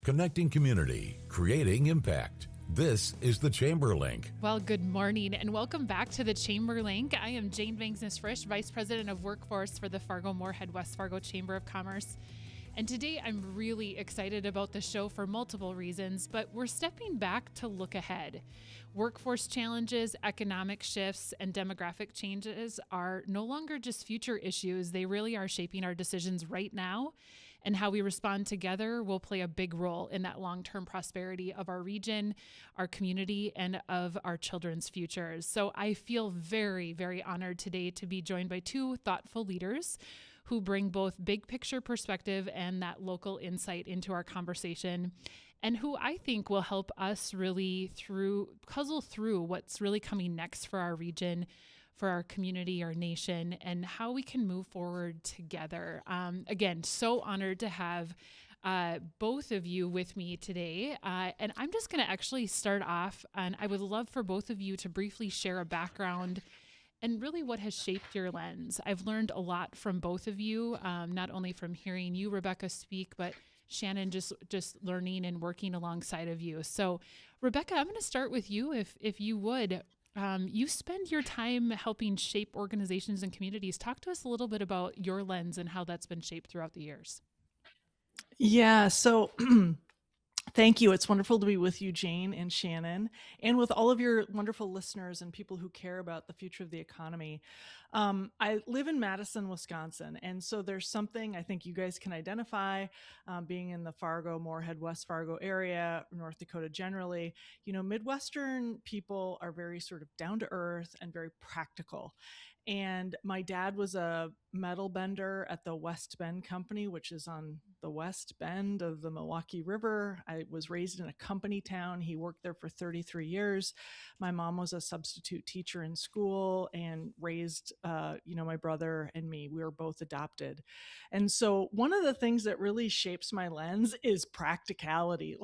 Connecting community, creating impact. This is the Chamber Link. Well, good morning and welcome back to the Chamber Link. I am Jane Vangsness Frisch, Vice President of Workforce for the Fargo-Moorhead West Fargo Chamber of Commerce. And today I'm really excited about the show for multiple reasons, but we're stepping back to look ahead. Workforce challenges, economic shifts, and demographic changes are no longer just future issues. They really are shaping our decisions right now, and how we respond together will play a big role in that long-term prosperity of our region, our community, and of our children's futures. So I feel very, very honored today to be joined by two thoughtful leaders who bring both big picture perspective and that local insight into our conversation, and who I think will help us really puzzle through what's really coming next for our region, for our community, our nation, and how we can move forward together. Again, so honored to have both of you with me today. And I'm just going to actually start off, and I would love for both of you to briefly share a background and really what has shaped your lens. I've learned a lot from both of you, not only from hearing you, Rebecca, speak, but Shannon just learning and working alongside of you. So Rebecca, I'm going to start with you, if you would. You spend your time helping shape organizations and communities. Talk to us a little bit about your lens and how that's been shaped throughout the years. Yeah, so thank you. It's wonderful to be with you, Jane and Shannon, and with all of your wonderful listeners and people who care about the future of the economy. I live in Madison, Wisconsin, and so there's something I think you guys can identify, being in the Fargo, Moorhead, West Fargo area, North Dakota generally. You know, Midwestern people are very sort of down to earth and very practical. And my dad was a metal bender at the West Bend Company, which is on the west bend of the Milwaukee River. I was raised in a company town. He worked there for 33 years. My mom was a substitute teacher in school and raised, my brother and me. We were both adopted. And so one of the things that really shapes my lens is practicality.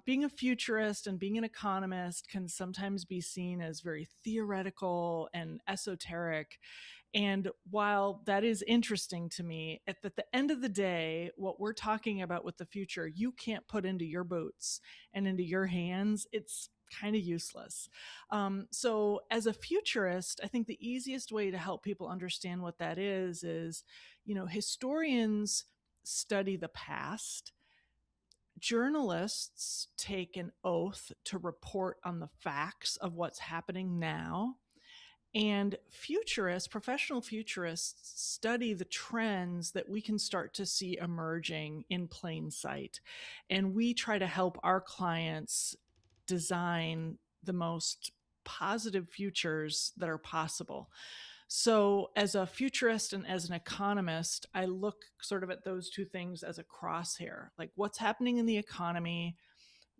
Being a futurist and being an economist can sometimes be seen as very theoretical and esoteric. And while that is interesting to me, at the end of the day, what we're talking about with the future, you can't put into your boots and into your hands. It's kind of useless. So as a futurist, I think the easiest way to help people understand what that is, historians study the past. Journalists take an oath to report on the facts of what's happening now. And professional futurists study the trends that we can start to see emerging in plain sight. And we try to help our clients design the most positive futures that are possible. So as a futurist and as an economist, I look sort of at those two things as a crosshair, like what's happening in the economy,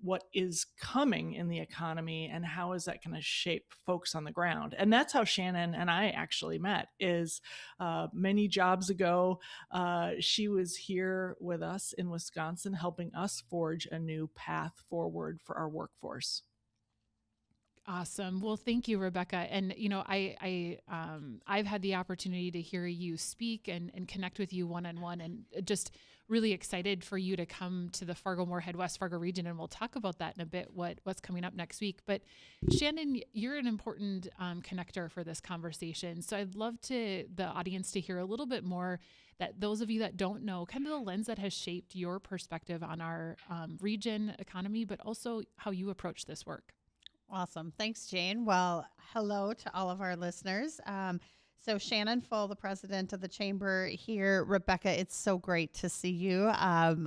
what is coming in the economy, and how is that going to shape folks on the ground. And that's how Shannon and I actually met, is many jobs ago. She was here with us in Wisconsin, helping us forge a new path forward for our workforce. Awesome. Well, thank you, Rebecca. And, I've had the opportunity to hear you speak and connect with you one-on-one, and just really excited for you to come to the Fargo-Moorhead West Fargo region. And we'll talk about that in a bit, what's coming up next week. But Shannon, you're an important connector for this conversation. So I'd love the audience to hear a little bit more, that those of you that don't know, kind of the lens that has shaped your perspective on our region economy, but also how you approach this work. Awesome. Thanks, Jane. Well, hello to all of our listeners. So Shannon Full, the president of the chamber here. Rebecca, it's so great to see you,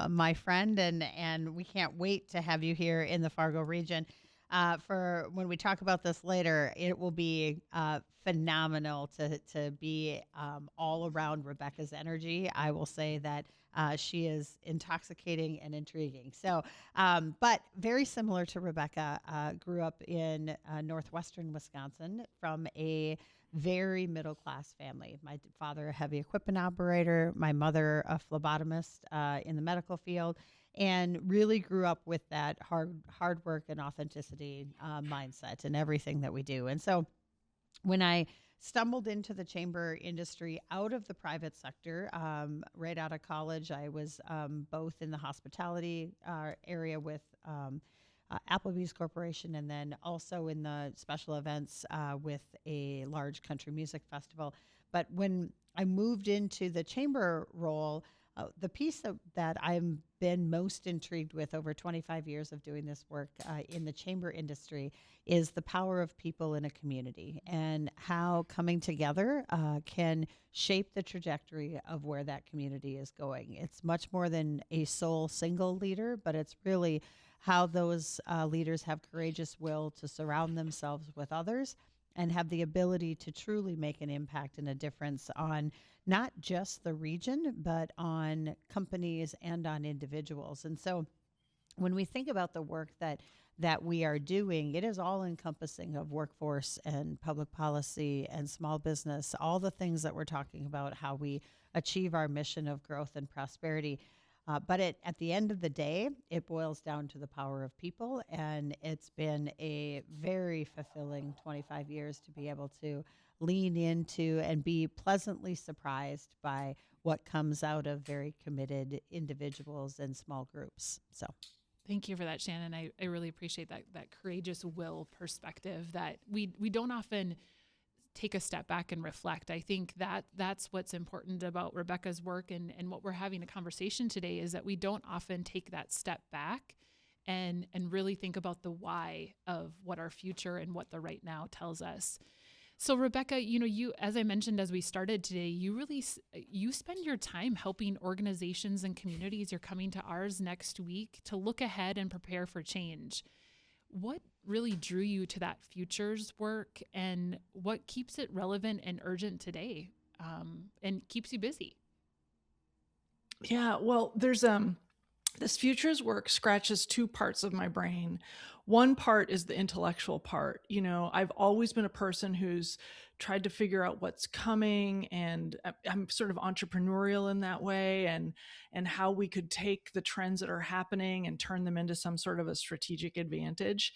my friend, and we can't wait to have you here in the Fargo region. For when we talk about this later, it will be phenomenal to be all around Rebecca's energy. I will say that she is intoxicating and intriguing. So, but very similar to Rebecca, grew up in northwestern Wisconsin from a very middle-class family. My father, a heavy equipment operator, my mother, a phlebotomist in the medical field, and really grew up with that hard work and authenticity mindset in everything that we do. And so when I stumbled into the chamber industry out of the private sector. Right out of college, I was both in the hospitality area with Applebee's Corporation, and then also in the special events with a large country music festival. But when I moved into the chamber role, the piece that I've been most intrigued with over 25 years of doing this work in the chamber industry is the power of people in a community and how coming together can shape the trajectory of where that community is going. It's much more than a sole single leader, but it's really how those leaders have courageous will to surround themselves with others and have the ability to truly make an impact and a difference on not just the region, but on companies and on individuals. And so when we think about the work that we are doing, it is all encompassing of workforce and public policy and small business, all the things that we're talking about, how we achieve our mission of growth and prosperity. But at the end of the day, it boils down to the power of people. And it's been a very fulfilling 25 years to be able to lean into and be pleasantly surprised by what comes out of very committed individuals and small groups. So thank you for that, Shannon. I really appreciate that courageous will perspective that we don't often take a step back and reflect. I think that's what's important about Rebecca's work and what we're having a conversation today is that we don't often take that step back and really think about the why of what our future and what the right now tells us. So Rebecca, you, as I mentioned, as we started today, you spend your time helping organizations and communities. You're coming to ours next week to look ahead and prepare for change. What really drew you to that futures work and what keeps it relevant and urgent today and keeps you busy? Yeah, well, there's this futures work scratches two parts of my brain. One part is the intellectual part. I've always been a person who's tried to figure out what's coming, and I'm sort of entrepreneurial in that way, and how we could take the trends that are happening and turn them into some sort of a strategic advantage.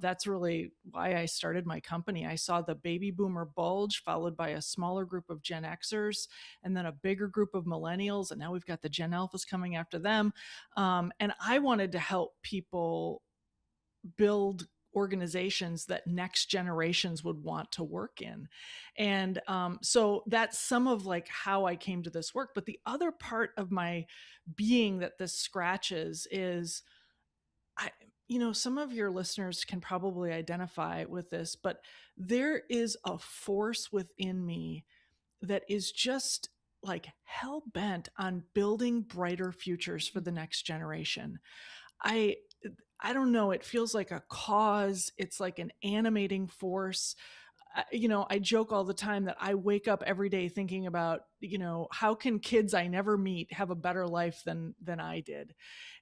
That's really why I started my company. I saw the baby boomer bulge followed by a smaller group of Gen Xers and then a bigger group of millennials. And now we've got the Gen Alphas coming after them. And I wanted to help people build organizations that next generations would want to work in. And so that's some of how I came to this work. But the other part of my being that this scratches is, some of your listeners can probably identify with this, but there is a force within me that is just hell bent on building brighter futures for the next generation. I don't know. It feels like a cause. It's like an animating force. I joke all the time that I wake up every day thinking about, how can kids I never meet have a better life than I did?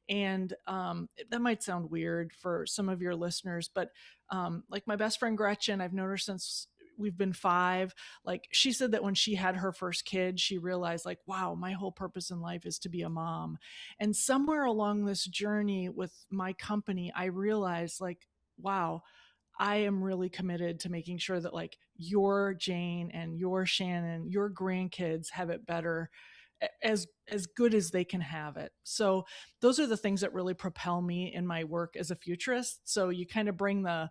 And that might sound weird for some of your listeners, but my best friend Gretchen, I've known her since we've been 5. She said that when she had her first kid, she realized wow, my whole purpose in life is to be a mom. And somewhere along this journey with my company, I realized wow, I am really committed to making sure that your Jane and your Shannon, your grandkids have it better, as good as they can have it. So those are the things that really propel me in my work as a futurist. So you kind of bring the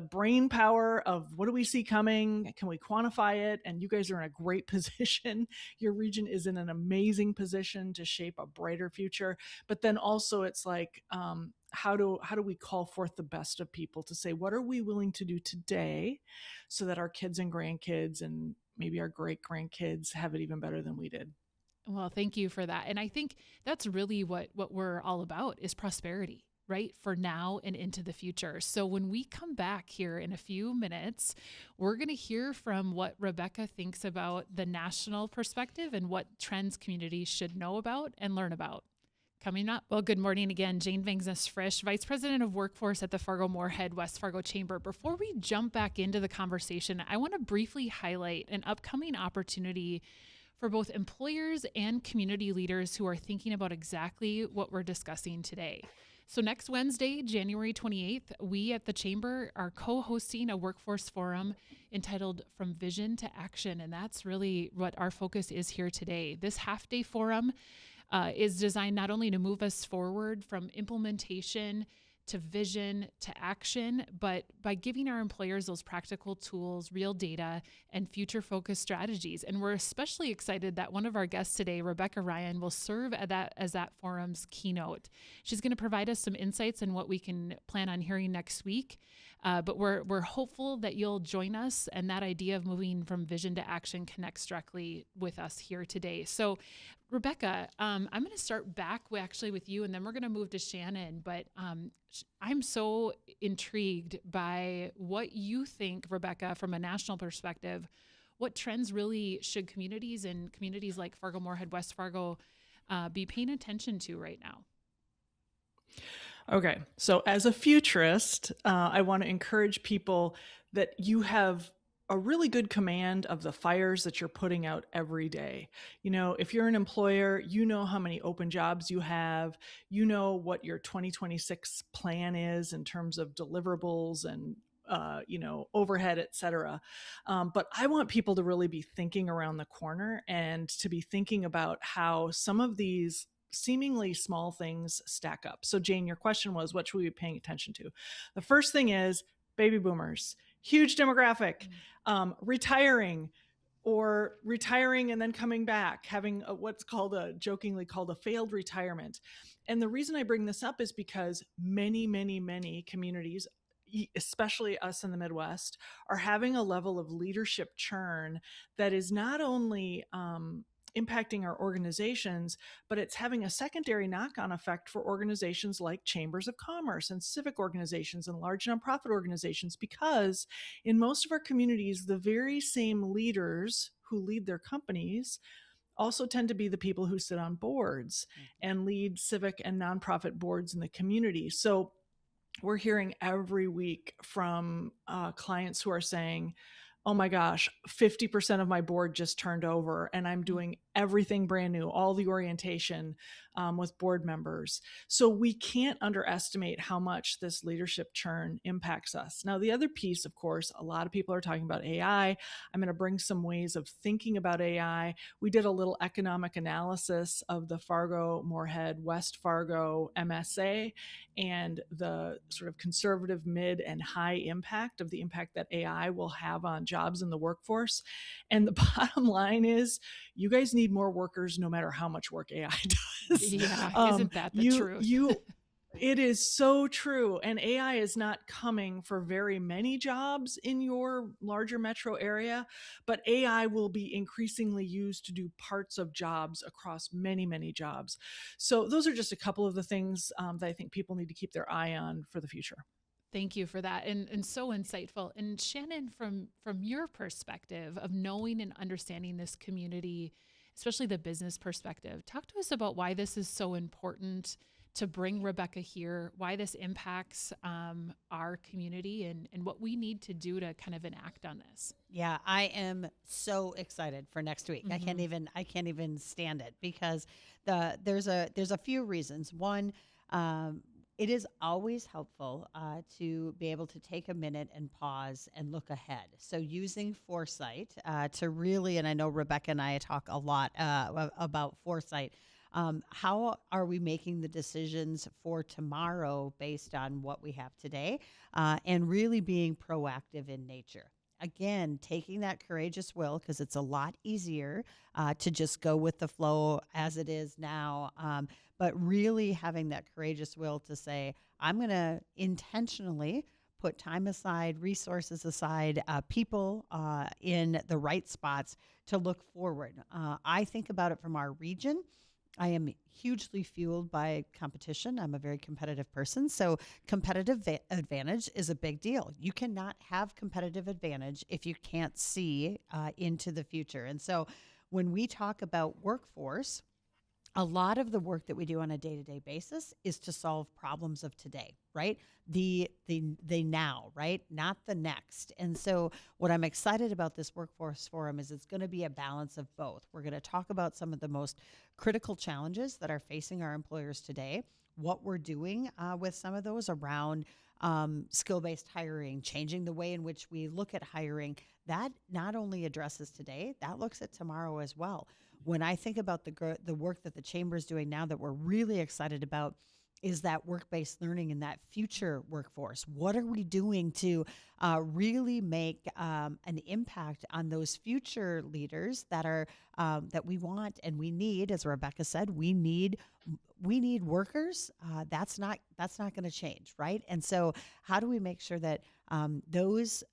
brain power of what do we see coming? Can we quantify it? And you guys are in a great position. Your region is in an amazing position to shape a brighter future. But then also it's how do we call forth the best of people to say, what are we willing to do today so that our kids and grandkids and maybe our great grandkids have it even better than we did? Well, thank you for that. And I think that's really what we're all about is prosperity, right? For now and into the future. So when we come back here in a few minutes, we're going to hear from what Rebecca thinks about the national perspective and what trends communities should know about and learn about. Coming up, well, good morning again. Jane Vangsness Frisch, Vice President of Workforce at the Fargo-Moorhead West Fargo Chamber. Before we jump back into the conversation, I want to briefly highlight an upcoming opportunity for both employers and community leaders who are thinking about exactly what we're discussing today. So next Wednesday, January 28th, we at the Chamber are co-hosting a workforce forum entitled From Vision to Action. And that's really what our focus is here today. This half-day forum is designed not only to move us forward from implementation to vision to action, but by giving our employers those practical tools, real data, and future-focused strategies. And we're especially excited that one of our guests today, Rebecca Ryan, will serve as that forum's keynote. She's going to provide us some insights on what we can plan on hearing next week. But we're hopeful that you'll join us, and that idea of moving from vision to action connects directly with us here today. So, Rebecca, I'm going to start back with you, and then we're going to move to Shannon. But I'm so intrigued by what you think, Rebecca, from a national perspective. What trends really should communities and communities like Fargo-Moorhead, West Fargo be paying attention to right now? Okay, so as a futurist, I want to encourage people that you have a really good command of the fires that you're putting out every day. You know, if you're an employer, you know how many open jobs you have, you know what your 2026 plan is in terms of deliverables and overhead, et cetera. But I want people to really be thinking around the corner and to be thinking about how some of these seemingly small things stack up. So Jane, your question was, what should we be paying attention to? The first thing is baby boomers, huge demographic, retiring and then coming back, having what's jokingly called a failed retirement. And the reason I bring this up is because many, many, many communities, especially us in the Midwest, are having a level of leadership churn that is not only impacting our organizations, but it's having a secondary knock-on effect for organizations like chambers of commerce and civic organizations and large nonprofit organizations, because in most of our communities, the very same leaders who lead their companies also tend to be the people who sit on boards and lead civic and nonprofit boards in the community. So we're hearing every week from clients who are saying, oh my gosh, 50% of my board just turned over and I'm doing everything brand new, all the orientation with board members. So we can't underestimate how much this leadership churn impacts us. Now, the other piece, of course, a lot of people are talking about AI. I'm going to bring some ways of thinking about AI. We did a little economic analysis of the Fargo-Moorhead, West Fargo MSA and the sort of conservative mid and high impact of the impact that AI will have on jobs in the workforce. And the bottom line is you guys need more workers no matter how much work AI does. Yeah, isn't that the truth? It is so true. And AI is not coming for very many jobs in your larger metro area, but AI will be increasingly used to do parts of jobs across many, many jobs. So those are just a couple of the things that I think people need to keep their eye on for the future. Thank you for that. And so insightful. And Shannon, from your perspective of knowing and understanding this community, especially the business perspective, talk to us about why this is so important to bring Rebecca here, why this impacts our community and what we need to do to kind of enact on this. Yeah, I am so excited for next week. Mm-hmm. I can't even stand it because there's a few reasons. One, it is always helpful to be able to take a minute and pause and look ahead. So using foresight to really, and I know Rebecca and I talk a lot about foresight. How are we making the decisions for tomorrow based on what we have today, and really being proactive in nature? Again, taking that courageous will, because it's a lot easier to just go with the flow as it is now, but really having that courageous will to say, I'm going to intentionally put time aside, resources aside, people in the right spots to look forward. I think about it from our region. I am hugely fueled by competition. I'm a very competitive person. So competitive advantage is a big deal. You cannot have competitive advantage if you can't see into the future. And so when we talk about workforce, a lot of the work that we do on a day-to-day basis is to solve problems of today, right? The now, right? Not the next. And so what I'm excited about this workforce forum is it's going to be a balance of both. We're going to talk about some of the most critical challenges that are facing our employers today, what we're doing with some of those around skill-based hiring, changing the way in which we look at hiring. That not only addresses today, that looks at tomorrow as well. When I think about the work that the Chamber is doing now that we're really excited about is that work-based learning in that future workforce. What are we doing to really make an impact on those future leaders that are that we want and we need? As Rebecca said, we need workers. That's not going to change, right? And so, how do we make sure that those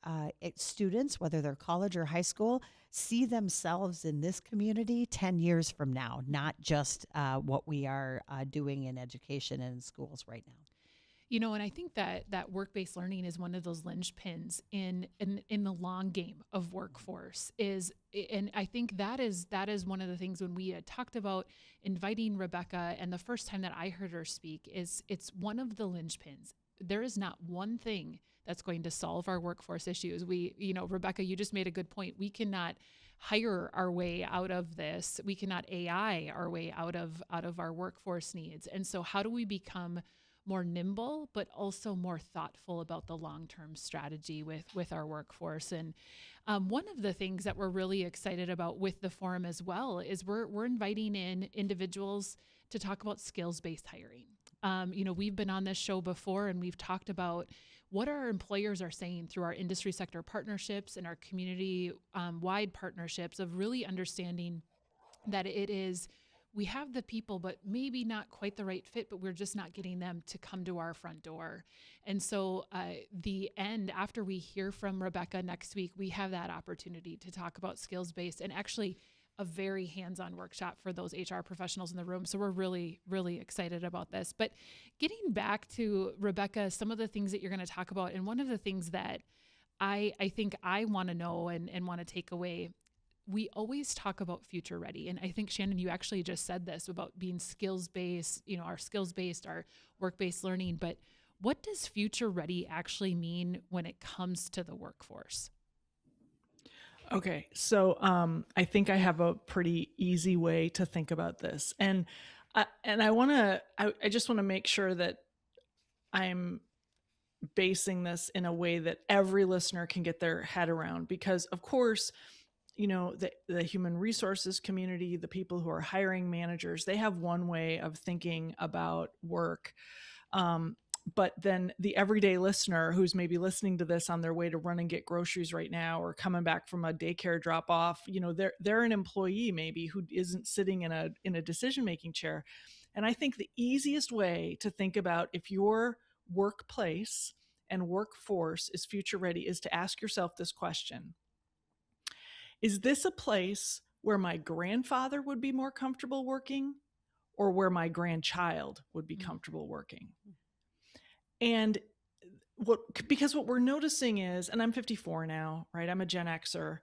students, whether they're college or high school, see themselves in this community 10 years from now, not just what we are doing in education and in schools right now? And I think that work-based learning is one of those linchpins in the long game of workforce and I think that is one of the things when we had talked about inviting Rebecca, and the first time that I heard her speak it's one of the linchpins. There is not one thing that's going to solve our workforce issues. Rebecca, you just made a good point. We cannot hire our way out of this. We cannot AI our way out of our workforce needs. And so how do we become more nimble, but also more thoughtful about the long-term strategy with our workforce? And one of the things that we're really excited about with the forum as well is we're inviting in individuals to talk about skills-based hiring. We've been on this show before and we've talked about what our employers are saying through our industry sector partnerships and our community wide partnerships of really understanding that we have the people, but maybe not quite the right fit, but we're just not getting them to come to our front door. And so after we hear from Rebecca next week, we have that opportunity to talk about skills-based and actually a very hands-on workshop for those HR professionals in the room. So we're really, really excited about this. But getting back to Rebecca, some of the things that you're going to talk about, and one of the things that I think I want to know and want to take away, we always talk about future ready. And I think, Shannon, you actually just said this about being skills-based, our skills-based, our work-based learning. But what does future ready actually mean when it comes to the workforce? Okay, so I think I have a pretty easy way to think about this, and I just want to make sure that I'm basing this in a way that every listener can get their head around, because of course, the human resources community, the people who are hiring managers, they have one way of thinking about work. But then the everyday listener who's maybe listening to this on their way to run and get groceries right now, or coming back from a daycare drop off, they're an employee maybe who isn't sitting in a decision-making chair. And I think the easiest way to think about if your workplace and workforce is future ready is to ask yourself this question: is this a place where my grandfather would be more comfortable working, or where my grandchild would be comfortable working? And because what we're noticing is, and I'm 54 now, right? I'm a Gen Xer,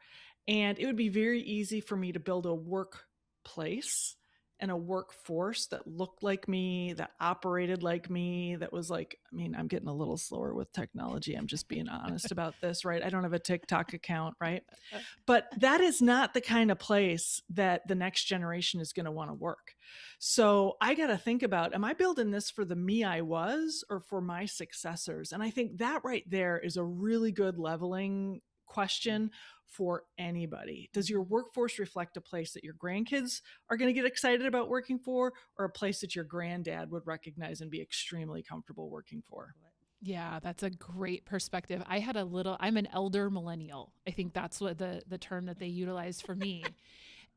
and it would be very easy for me to build a workplace and a workforce that looked like me, that operated like me, that was like, I'm getting a little slower with technology. I'm just being honest about this, right? I don't have a TikTok account, right? But that is not the kind of place that the next generation is going to want to work. So I got to think about, am I building this for the me I was or for my successors? And I think that right there is a really good leveling question for anybody. Does your workforce reflect a place that your grandkids are going to get excited about working for, or a place that your granddad would recognize and be extremely comfortable working for? Yeah, that's a great perspective. I'm an elder millennial. I think that's what the term that they utilize for me.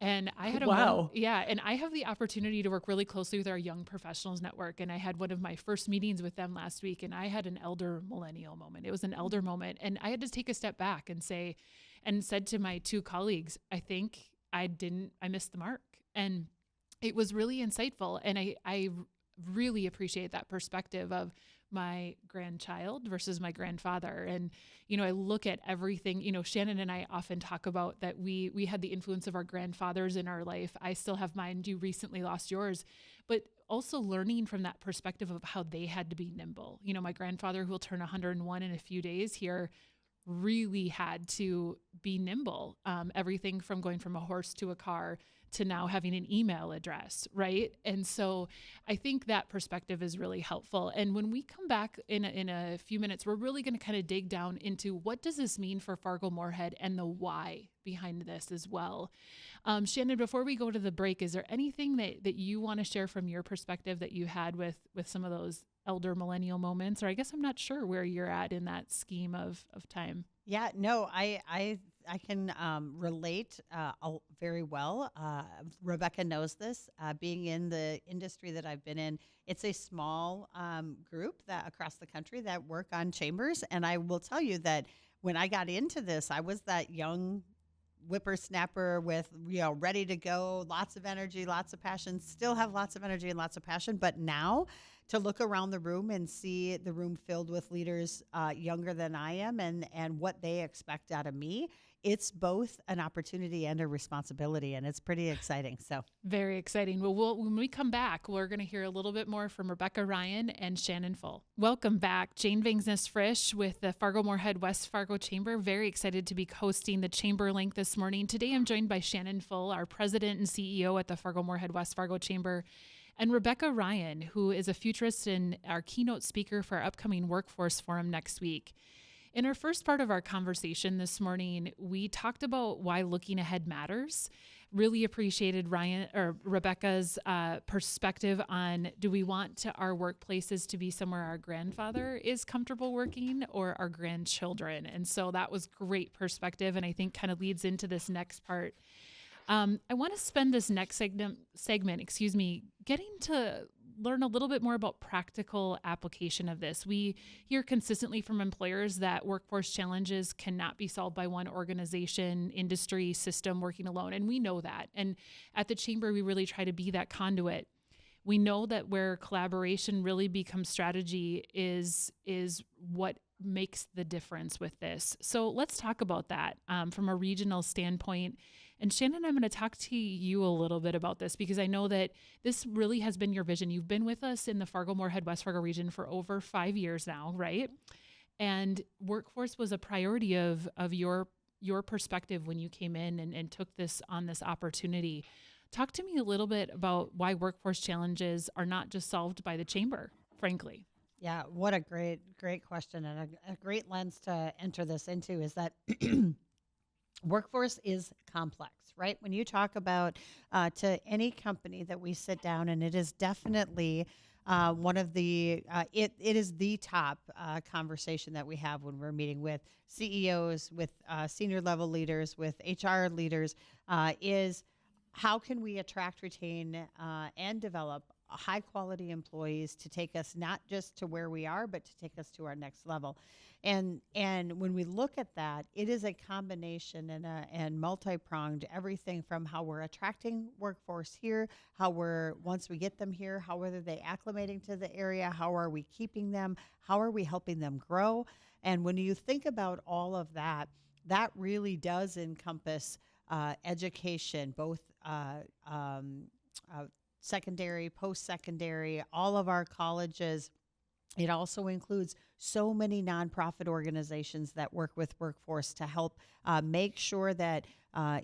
And I had and I have the opportunity to work really closely with our Young Professionals Network. And I had one of my first meetings with them last week, and I had an elder millennial moment. It was an elder moment. And I had to take a step back and said to my two colleagues, I think I missed the mark. And it was really insightful. And really appreciate that perspective of my grandchild versus my grandfather. And, I look at everything, Shannon and I often talk about that we had the influence of our grandfathers in our life. I still have mine. You recently lost yours, but also learning from that perspective of how they had to be nimble. My grandfather, who will turn 101 in a few days here, really had to be nimble. Everything from going from a horse to a car to now having an email address, right? And so I think that perspective is really helpful. And when we come back in a few minutes, we're really going to kind of dig down into what does this mean for Fargo-Moorhead and the why behind this as well. Shannon, before we go to the break, is there anything that you want to share from your perspective that you had with some of those elder millennial moments? Or I guess I'm not sure where you're at in that scheme of time. Yeah, no, I can relate very well. Rebecca knows this. Being in the industry that I've been in, it's a small group that across the country that work on chambers. And I will tell you that when I got into this, I was that young whippersnapper with, ready to go, lots of energy, lots of passion, still have lots of energy and lots of passion. But now to look around the room and see the room filled with leaders younger than I am and what they expect out of me, it's both an opportunity and a responsibility, and it's pretty exciting. So very exciting. Well, when we come back, we're going to hear a little bit more from Rebecca Ryan and Shannon Full. Welcome back. Jane Vangsness Frisch with the Fargo-Moorhead West Fargo Chamber. Very excited to be hosting the Chamber Link this morning. Today, I'm joined by Shannon Full, our president and CEO at the Fargo-Moorhead West Fargo Chamber, and Rebecca Ryan, who is a futurist and our keynote speaker for our upcoming workforce forum next week. In our first part of our conversation this morning, we talked about why looking ahead matters. Really appreciated Rebecca's perspective on, do we want our workplaces to be somewhere our grandfather is comfortable working or our grandchildren? And so that was great perspective, and I think kind of leads into this next part. I want to spend this next segment, getting to learn a little bit more about practical application of this. We hear consistently from employers that workforce challenges cannot be solved by one organization, industry, system working alone. And we know that. And at the Chamber, we really try to be that conduit. We know that where collaboration really becomes strategy is what makes the difference with this. So let's talk about that from a regional standpoint. And Shannon, I'm going to talk to you a little bit about this because I know that this really has been your vision. You've been with us in the Fargo-Moorhead West Fargo region for over 5 years now, right? And workforce was a priority of your perspective when you came in and took this opportunity. Talk to me a little bit about why workforce challenges are not just solved by the Chamber, frankly. Yeah, what a great question, and a great lens to enter this into is that workforce is complex, right? When you talk about to any company that we sit down, and it is definitely one of the, it is the top conversation that we have when we're meeting with CEOs, with senior level leaders, with HR leaders, is how can we attract, retain, and develop high quality employees to take us not just to where we are, but to take us to our next level. And when we look at that, it is a combination and multi-pronged, everything from how we're attracting workforce here, once we get them here, how are they acclimating to the area, how are we keeping them, how are we helping them grow. And when you think about all of that, that really does encompass education, both secondary, post-secondary, all of our colleges. It also includes so many nonprofit organizations that work with workforce to help make sure that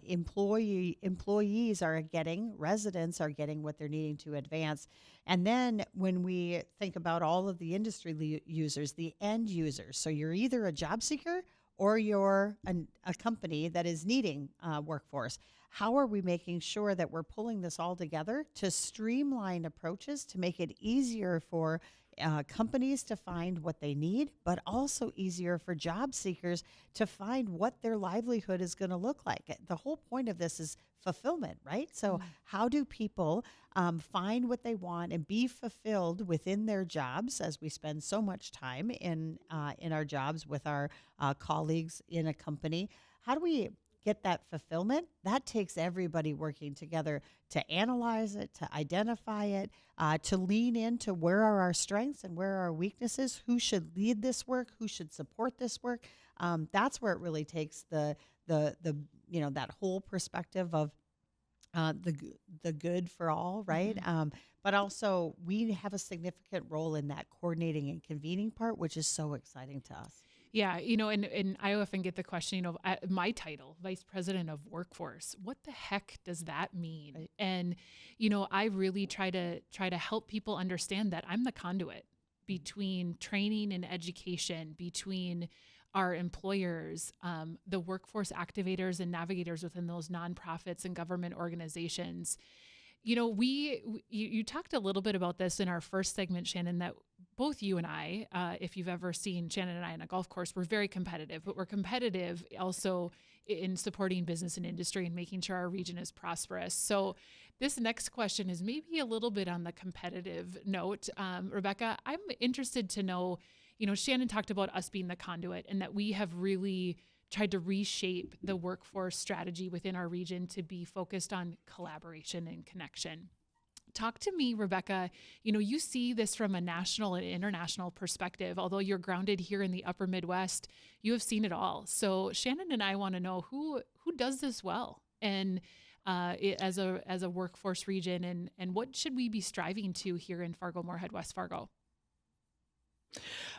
employees are getting, residents are getting what they're needing to advance. And then when we think about all of the industry users, the end users, so you're either a job seeker or you're a company that is needing workforce. How are we making sure that we're pulling this all together to streamline approaches to make it easier for companies to find what they need, but also easier for job seekers to find what their livelihood is going to look like? The whole point of this is fulfillment, right? So how do people find what they want and be fulfilled within their jobs, as we spend so much time in our jobs with our colleagues in a company? How do we get that fulfillment, that takes everybody working together to analyze it, to identify it, to lean into where are our strengths and where are our weaknesses, who should lead this work, who should support this work. That's where it really takes the that whole perspective of the good for all, right? But also we have a significant role in that coordinating and convening part, which is so exciting to us. Yeah, and I often get the question, my title, Vice President of Workforce, what the heck does that mean? Right. And, I really try to help people understand that I'm the conduit between training and education, between our employers, the workforce activators and navigators within those nonprofits and government organizations. You talked a little bit about this in our first segment, Shannon, that both you and I, if you've ever seen Shannon and I on a golf course, we're very competitive, but we're competitive also in supporting business and industry and making sure our region is prosperous. So this next question is maybe a little bit on the competitive note. Rebecca, I'm interested to know, Shannon talked about us being the conduit and that we have really tried to reshape the workforce strategy within our region to be focused on collaboration and connection. Talk to me, Rebecca. You see this from a national and international perspective. Although you're grounded here in the upper Midwest, you have seen it all. So Shannon and I want to know who does this well, and as a workforce region, and what should we be striving to here in Fargo-Moorhead, West Fargo?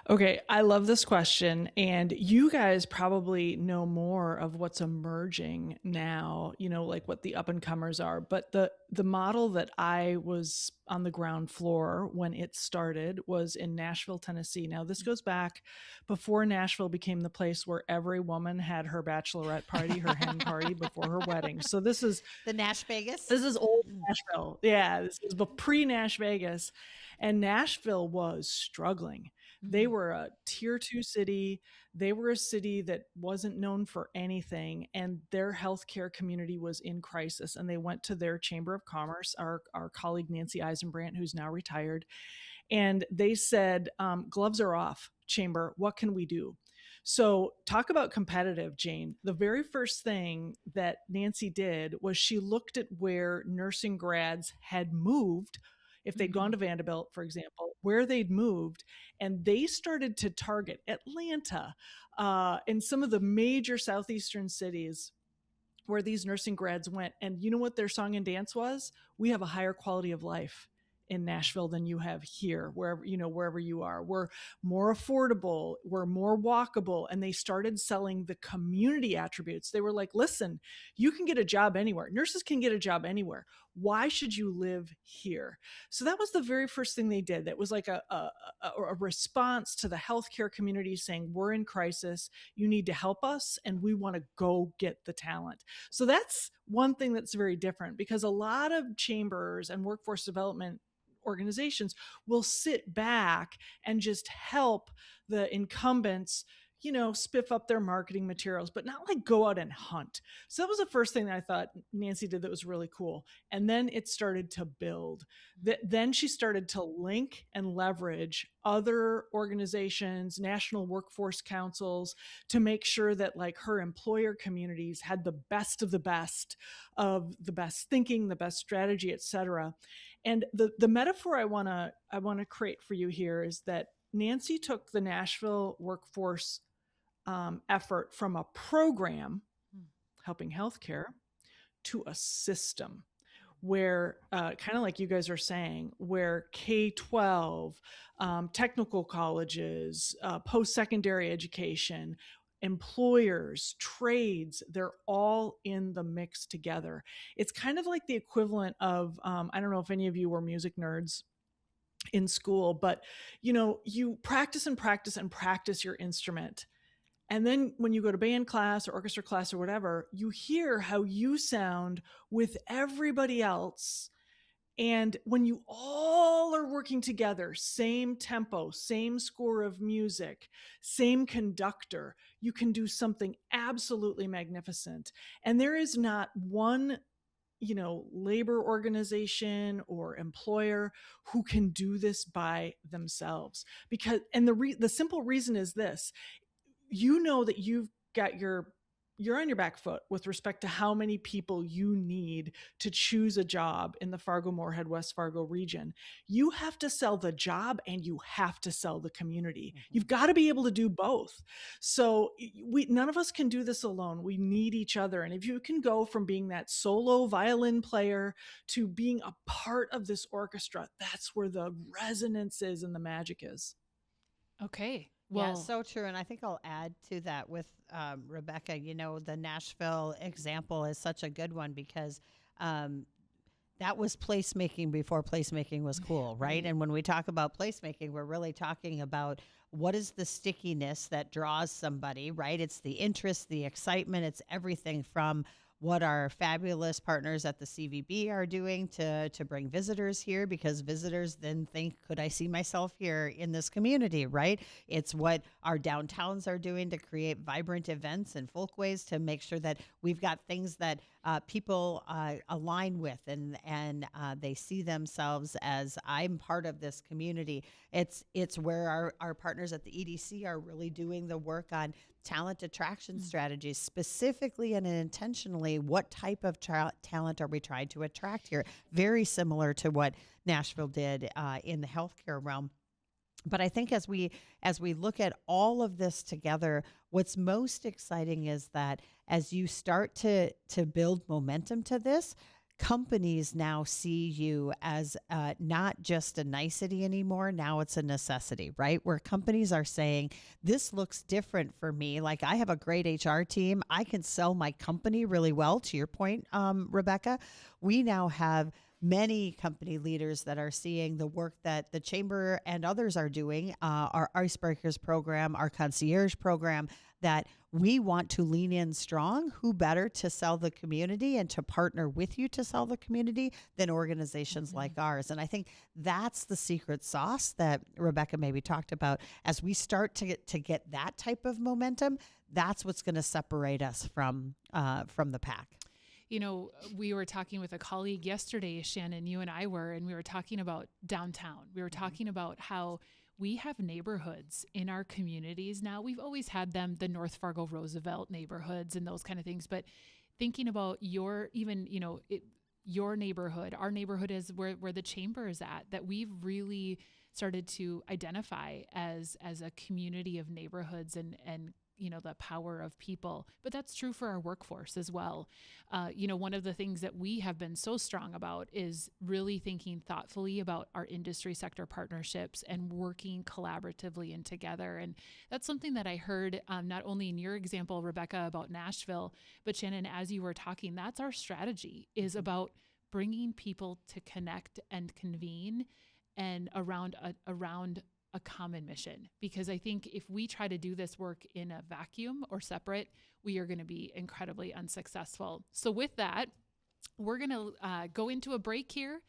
Okay, I love this question. And you guys probably know more of what's emerging now, like what the up and comers are. But the model that I was on the ground floor when it started was in Nashville, Tennessee. Now, this goes back before Nashville became the place where every woman had her bachelorette party, her hen party before her wedding. So this is the Nash Vegas. This is old Nashville. Yeah, this is pre-Nash Vegas. And Nashville was struggling. They were a tier 2 city. They were a city that wasn't known for anything, and their healthcare community was in crisis. And they went to their Chamber of Commerce, our colleague Nancy Eisenbrandt, who's now retired, and they said, gloves are off, Chamber, what can we do? So talk about competitive, Jane. The very first thing that Nancy did was she looked at where nursing grads had moved, if they'd gone to Vanderbilt, for example, where they'd moved, and they started to target Atlanta and some of the major southeastern cities where these nursing grads went. And you know what their song and dance was? We have a higher quality of life in Nashville than you have here, wherever you are. We're more affordable, we're more walkable. And they started selling the community attributes. They were like, listen, you can get a job anywhere. Nurses can get a job anywhere. Why should you live here? So that was the very first thing they did. That was like a response to the healthcare community saying, we're in crisis, you need to help us, and we want to go get the talent. So that's one thing that's very different, because a lot of chambers and workforce development organizations will sit back and just help the incumbents, spiff up their marketing materials, but not like go out and hunt. So that was the first thing that I thought Nancy did that was really cool. And then it started to build. Then she started to link and leverage other organizations, national workforce councils, to make sure that like her employer communities had the best of the best thinking, the best strategy, et cetera. And the metaphor I want to create for you here is that Nancy took the Nashville workforce effort from a program helping healthcare to a system where, kind of like you guys are saying, where K-12, technical colleges, post-secondary education, employers, trades, they're all in the mix together. It's kind of like the equivalent of, I don't know if any of you were music nerds in school, but you practice and practice and practice your instrument. And then when you go to band class or orchestra class or whatever, you hear how you sound with everybody else. And when you all are working together, same tempo, same score of music, same conductor, you can do something absolutely magnificent. And there is not one labor organization or employer who can do this by themselves. Because, and the simple reason is this, that you've got your you're on your back foot with respect to how many people you need to choose a job in the Fargo-Moorhead, West Fargo region. You have to sell the job and you have to sell the community. You've got to be able to do both. So none of us can do this alone. We need each other. And if you can go from being that solo violin player to being a part of this orchestra, that's where the resonance is and the magic is. Okay. Well, Well, so true. And I think I'll add to that with Rebecca. You know, the Nashville example is such a good one because that was placemaking before placemaking was cool, right? And when we talk about placemaking, we're really talking about what is the stickiness that draws somebody, right? It's the interest, the excitement, it's everything from what our fabulous partners at the CVB are doing to bring visitors here, because visitors then think, could I see myself here in this community, right? It's what our downtowns are doing to create vibrant events and folkways to make sure that we've got things that people align with and they see themselves as, I'm part of this community. It's where our partners at the EDC are really doing the work on talent attraction strategies, specifically and intentionally. What type of talent are we trying to attract here? Very similar to what Nashville did in the healthcare realm. But I think as we look at all of this together, what's most exciting is that as you start to build momentum to this, companies now see you as not just a nicety anymore. Now it's a necessity, right? Where companies are saying, this looks different for me. Like, I have a great HR team. I can sell my company really well. To your point, Rebecca, we now have many company leaders that are seeing the work that the Chamber and others are doing, our Icebreakers program, our concierge program, that we want to lean in strong. Who better to sell the community and to partner with you to sell the community than organizations like ours? And I think that's the secret sauce that Rebecca maybe talked about. As we start to get that type of momentum, that's what's going to separate us from the pack. you know, we were talking with a colleague yesterday, Shannon, you and I were, and we were talking about downtown. We were talking about how we have neighborhoods in our communities now. We've always had them, the North Fargo Roosevelt neighborhoods and those kind of things. But thinking about your neighborhood, our neighborhood is where the Chamber is at, that we've really started to identify as a community of neighborhoods and the power of people. But that's true for our workforce as well. One of the things that we have been so strong about is really thinking thoughtfully about our industry sector partnerships and working collaboratively and together. And that's something that I heard not only in your example, Rebecca, about Nashville, but Shannon, as you were talking, that's our strategy, is about bringing people to connect and convene and around a common mission. Because I think if we try to do this work in a vacuum or separate, we are going to be incredibly unsuccessful. So with that, we're going to go into a break here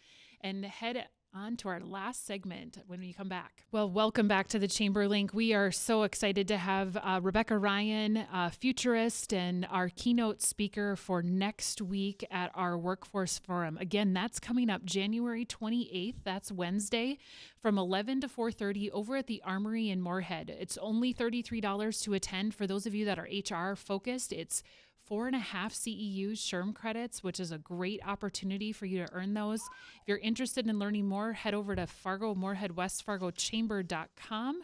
and head on to our last segment when we come back. Well, welcome back to the Chamber Link. We are so excited to have Rebecca Ryan, futurist, and our keynote speaker for next week at our Workforce Forum. Again, that's coming up January 28th. That's Wednesday from 11 to 4:30 over at the Armory in Moorhead. It's only $33 to attend. For those of you that are HR focused, it's 4.5 CEU SHRM credits, which is a great opportunity for you to earn those. If you're interested in learning more, head over to FargoMoorheadWestFargoChamber.com.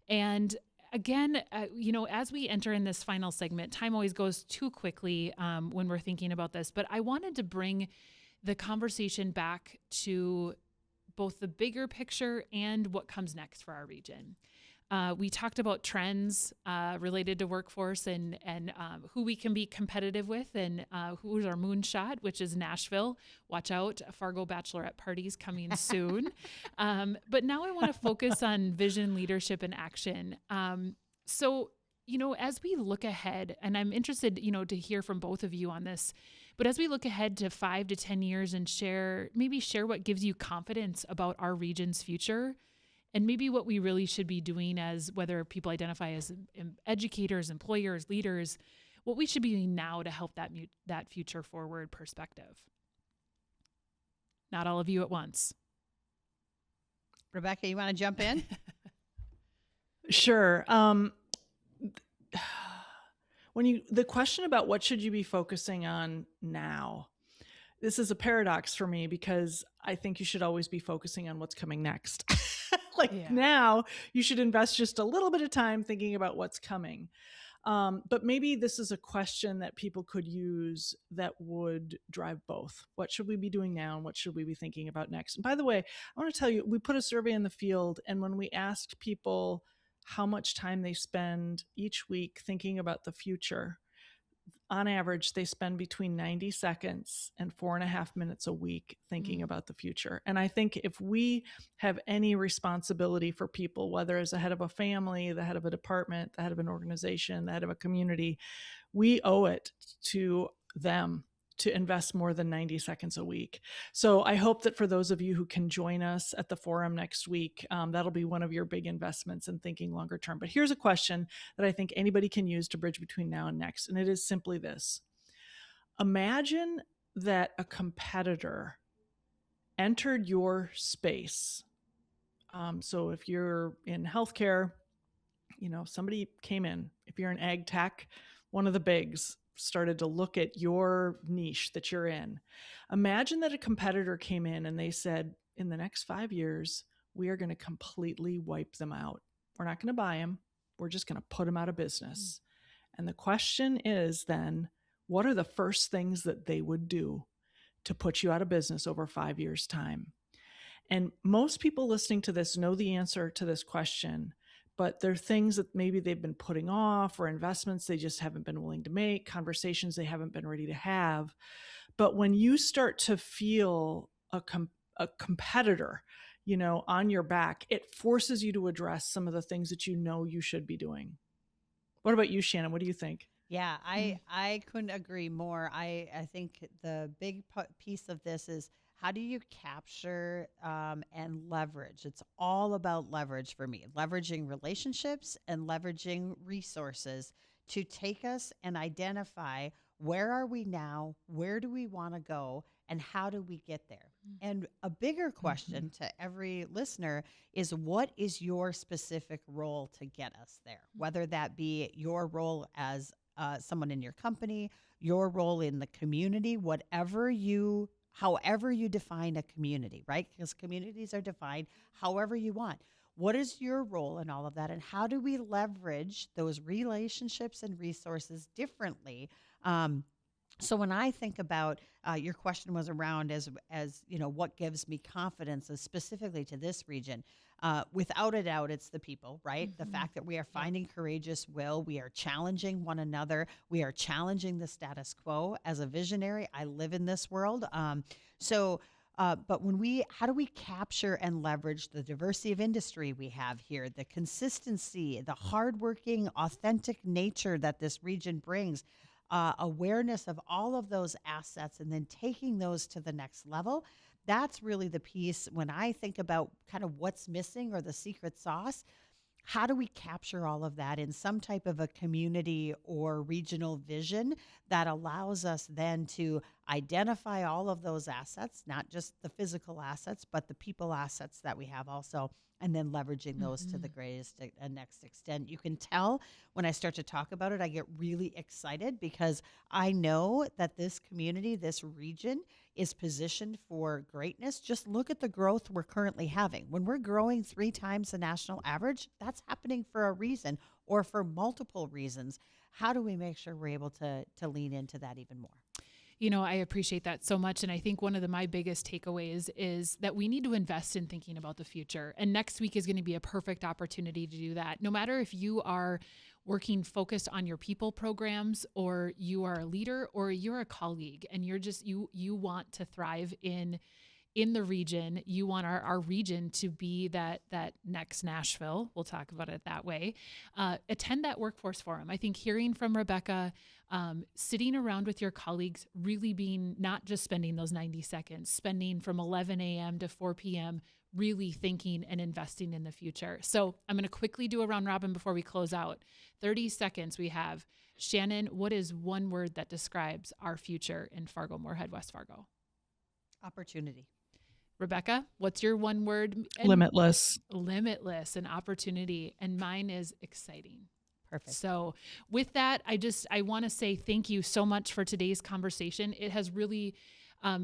And again, as we enter in this final segment, time always goes too quickly when we're thinking about this, but I wanted to bring the conversation back to both the bigger picture and what comes next for our region. We talked about trends related to workforce and who we can be competitive with and who's our moonshot, which is Nashville. Watch out, Fargo bachelorette parties coming soon. But now I want to focus on vision, leadership, and action. So, as we look ahead, and I'm interested, to hear from both of you on this, but as we look ahead to 5 to 10 years and share what gives you confidence about our region's future, and maybe what we really should be doing as whether people identify as educators, employers, leaders, what we should be doing now to help that future forward perspective. Not all of you at once. Rebecca, you want to jump in? The question about what should you be focusing on now, this is a paradox for me because I think you should always be focusing on what's coming next. Yeah. Now you should invest just a little bit of time thinking about what's coming. But maybe this is a question that people could use that would drive both. What should we be doing now and what should we be thinking about next? And by the way, I want to tell you, we put a survey in the field, and when we asked people how much time they spend each week thinking about the future, on average, they spend between 90 seconds and 4.5 minutes a week thinking about the future. And I think if we have any responsibility for people, whether as the head of a family, the head of a department, the head of an organization, the head of a community, we owe it to them to invest more than 90 seconds a week. So I hope that for those of you who can join us at the forum next week, that'll be one of your big investments in thinking longer term. But here's a question that I think anybody can use to bridge between now and next. And it is simply this. Imagine that a competitor entered your space. So if you're in healthcare, somebody came in. If you're in ag tech, one of the bigs started to look at your niche that you're in. Imagine that a competitor came in and they said, in the next 5 years, we are going to completely wipe them out. We're not going to buy them. We're just going to put them out of business. And the question is then, what are the first things that they would do to put you out of business over 5 years' time? And most people listening to this know the answer to this question, but there are things that maybe they've been putting off, or investments they just haven't been willing to make, conversations they haven't been ready to have. But when you start to feel a competitor, on your back, it forces you to address some of the things that you should be doing. What about you, Shannon? What do you think? Yeah, I couldn't agree more. I think the big piece of this is, how do you capture and leverage? It's all about leverage for me, leveraging relationships and leveraging resources to take us and identify, where are we now, where do we want to go, and how do we get there? And a bigger question to every listener is, what is your specific role to get us there? Whether that be your role as someone in your company, your role in the community, however you define a community, right? Because communities are defined however you want. What is your role in all of that? And how do we leverage those relationships and resources differently? So when I think about, your question was around as what gives me confidence specifically to this region. Without a doubt, it's the people, right? The fact that we are finding courageous will, we are challenging one another, we are challenging the status quo. As a visionary, I live in this world. But how do we capture and leverage the diversity of industry we have here, the consistency, the hardworking, authentic nature that this region brings, awareness of all of those assets, and then taking those to the next level? That's really the piece when I think about kind of what's missing or the secret sauce. How do we capture all of that in some type of a community or regional vision that allows us then to identify all of those assets, not just the physical assets, but the people assets that we have also, and then leveraging those to the greatest and next extent? You can tell when I start to talk about it, I get really excited because I know that this community, this region, is positioned for greatness. Just look at the growth we're currently having. When we're growing 3 times the national average, that's happening for a reason, or for multiple reasons. How do we make sure we're able to lean into that even more? I appreciate that so much. And I think one of my biggest takeaways is that we need to invest in thinking about the future. And next week is going to be a perfect opportunity to do that. No matter if you are working focused on your people programs, or you are a leader, or you're a colleague, and you're just, you want to thrive in the region. You want our region to be that next Nashville. We'll talk about it that way. Attend that workforce forum. I think hearing from Rebecca, sitting around with your colleagues, really being, not just spending those 90 seconds, spending from 11 a.m. to 4 p.m., really thinking and investing in the future. So I'm going to quickly do a round robin before we close out. 30 seconds we have. Shannon, what is one word that describes our future in Fargo-Moorhead, West Fargo? Opportunity. Rebecca, what's your one word? Limitless. Limitless and opportunity. And mine is exciting. Perfect. So with that, I want to say thank you so much for today's conversation. It has really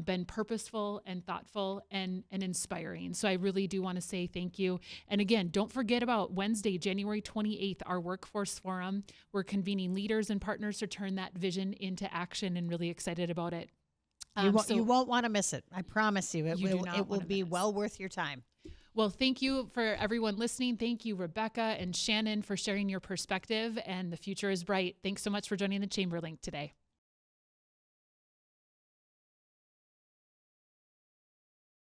been purposeful and thoughtful and inspiring. So I really do want to say thank you. And again, don't forget about Wednesday, January 28th, our workforce forum. We're convening leaders and partners to turn that vision into action, and really excited about it. You won't want to miss it. I promise you. It will be well worth your time. Well, thank you for everyone listening. Thank you, Rebecca and Shannon, for sharing your perspective, and the future is bright. Thanks so much for joining the Chamber Link today.